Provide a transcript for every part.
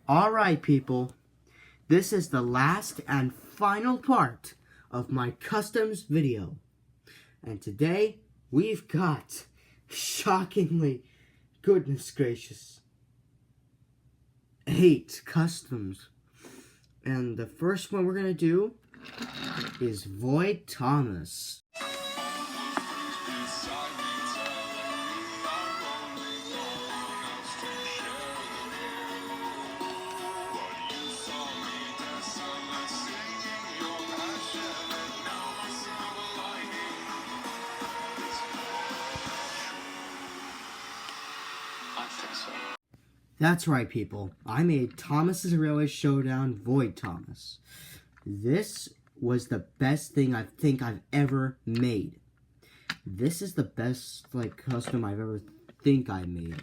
Alright people, this is the last and final part of my customs video. And today, we've got, shockingly, goodness gracious, 8 customs. And the first one we're gonna do is Void Thomas. That's right, people. I made Thomas's Railway Showdown Void Thomas. This was the best thing I think I've ever made. This is the best, custom I've ever think I made.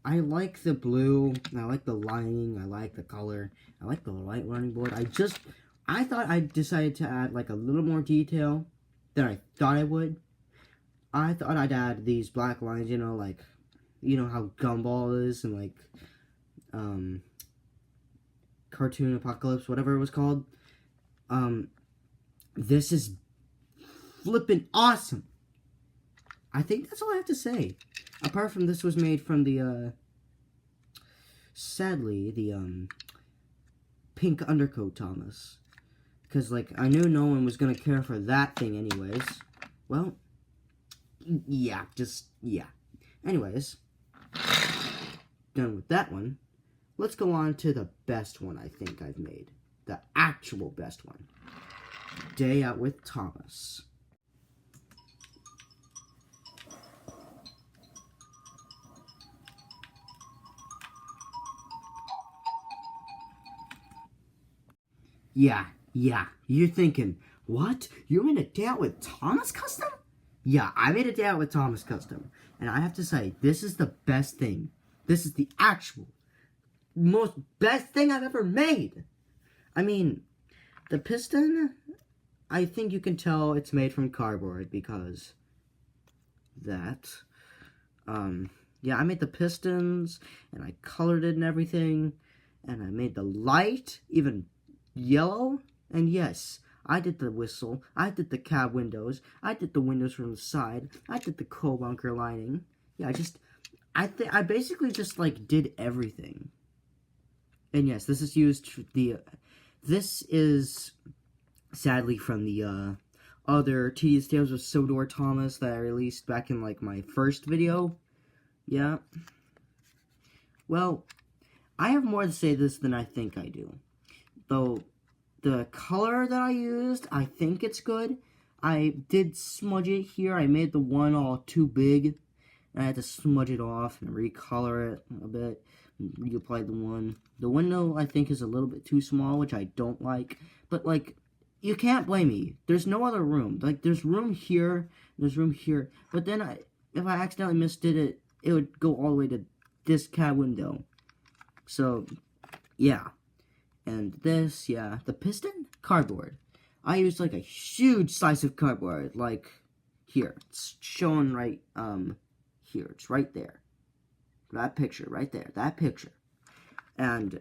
I like the blue, I like the lining, I like the color, I like the light running board. I thought I decided to add, a little more detail than I thought I would. I thought I'd add these black lines, you know how Gumball is and Cartoon Apocalypse, whatever it was called. This is flippin' awesome. I think that's all I have to say. Apart from this was made from the, sadly, the, pink undercoat Thomas. Because, I knew no one was gonna care for that thing anyways. Well, yeah, yeah. Anyways, done with that one. Let's go on to the best one I think I've made. The actual best one. Day Out with Thomas. Yeah. You're thinking, what? You made a Day Out with Thomas custom? Yeah, I made a Day Out with Thomas custom. And I have to say, this is the best thing. This is the actual most best thing I've ever made. I mean, the piston, I think you can tell it's made from cardboard because that. Yeah, I made the pistons and I colored it and everything, and I made the light even yellow. And yes, I did the whistle, I did the cab windows, I did the windows from the side, I did the coal bunker lining. Yeah, I basically just did everything. And yes, this is this is sadly from the other Tedious Tales of Sodor Thomas that I released back in my first video. Yeah. Well, I have more to say this than I think I do. Though the color that I used, I think it's good. I did smudge it here. I made the one all too big. I had to smudge it off and recolor it a bit. Reapply the one. The window, I think, is a little bit too small, which I don't like. But, you can't blame me. There's no other room. There's room here. There's room here. But then, if I accidentally misdid it, it would go all the way to this cab window. So, yeah. And this, yeah. The piston? Cardboard. I used, a huge slice of cardboard. Here. It's shown right, here. It's right there. That picture right there. That picture. And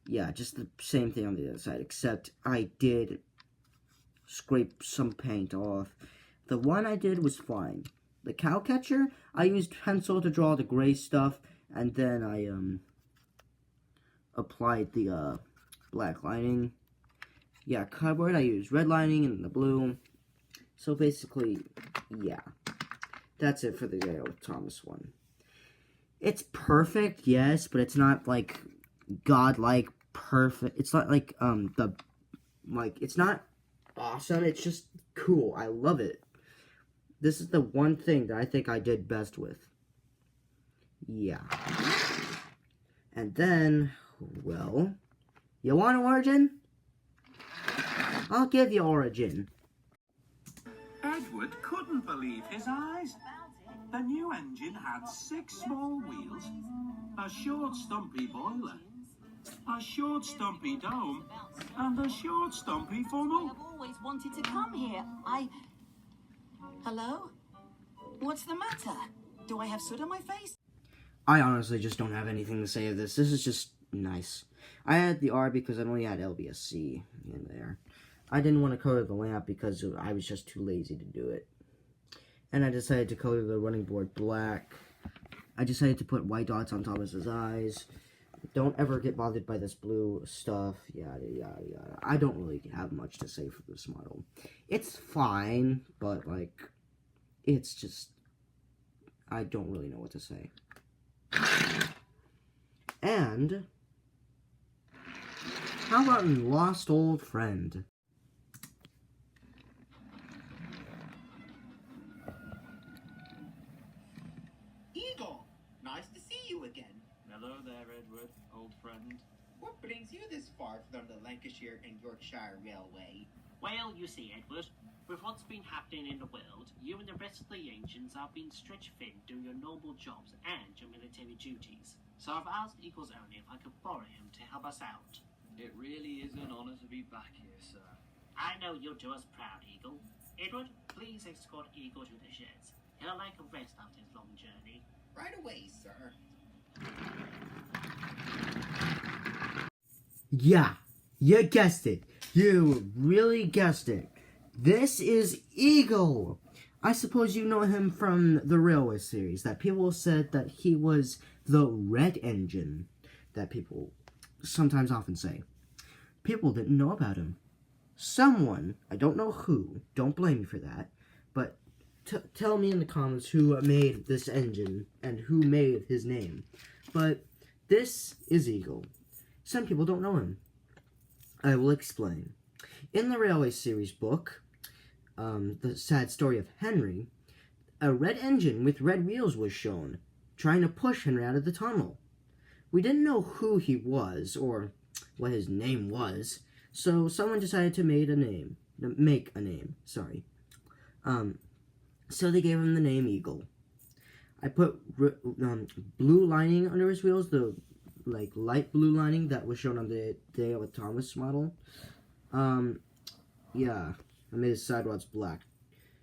yeah, just the same thing on the other side, except I did scrape some paint off. The one I did was fine. The cow catcher, I used pencil to draw the gray stuff, and then I applied the black lining. Yeah, cardboard, I used red lining and the blue. So basically, yeah. That's it for the Day Out with Thomas one. It's perfect, yes, but it's not godlike perfect. It's not it's not awesome. It's just cool. I love it. This is the one thing that I think I did best with. Yeah. And then, well, you want origin? I'll give you origin. Edward couldn't believe his eyes. The new engine had 6 small wheels, a short stumpy boiler, a short stumpy dome, and a short stumpy funnel. I've always wanted to come here. Hello? What's the matter? Do I have soot on my face? I honestly just don't have anything to say of this. This is just nice. I had the R because I only had LBSC in there. I didn't want to color the lamp because I was just too lazy to do it. And I decided to color the running board black. I decided to put white dots on Thomas's eyes. Don't ever get bothered by this blue stuff. Yada, yada, yada. I don't really have much to say for this model. It's fine, but, like, it's just... I don't really know what to say. And... how about an lost old friend? Eagle, nice to see you again. Hello there, Edward, old friend. What brings you this far from the Lancashire and Yorkshire Railway? Well, you see, Edward, with what's been happening in the world, you and the rest of the ancients are being stretched thin doing your normal jobs and your military duties. So I've asked Eagles only if I could borrow him to help us out. It really is an honor to be back here, sir. I know you'll do us proud, Eagle. Edward, please escort Eagle to the sheds. He'll like a rest after his long journey. Right away, sir. Yeah, you guessed it. You really guessed it. This is Eagle. I suppose you know him from the Railway series, that people said that he was the red engine, that people sometimes often say. People didn't know about him. Someone, I don't know who, don't blame me for that, but tell me in the comments who made this engine and who made his name. But this is Eagle. Some people don't know him. I will explain. In the Railway series book, The Sad Story of Henry, a red engine with red wheels was shown, trying to push Henry out of the tunnel. We didn't know who he was, or what his name was, so someone decided to make a name. So they gave him the name Eagle. I put blue lining under his wheels, the light blue lining that was shown on the day of a Thomas model. Yeah, I made his side rods black.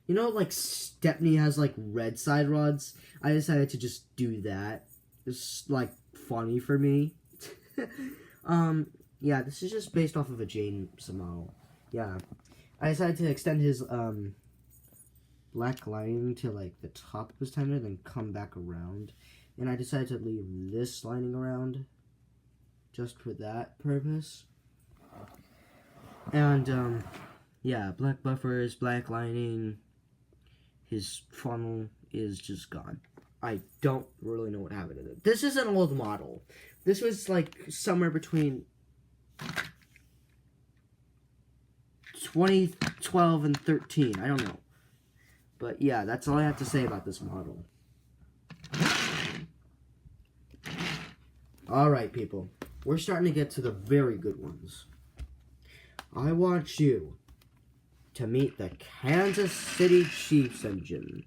You know, like Stepney has like red side rods. I decided to just do that. It's like funny for me. Yeah, this is just based off of a James model. Yeah, I decided to extend his black lining to like the top of his tender, then come back around, and I decided to leave this lining around just for that purpose. And yeah, black buffers, black lining. His funnel is just gone. I don't really know what happened to it. This is an old model. This was like somewhere between 2012 and 13. I don't know. But yeah, that's all I have to say about this model. Alright, people. We're starting to get to the very good ones. I want you to meet the Kansas City Chiefs engine.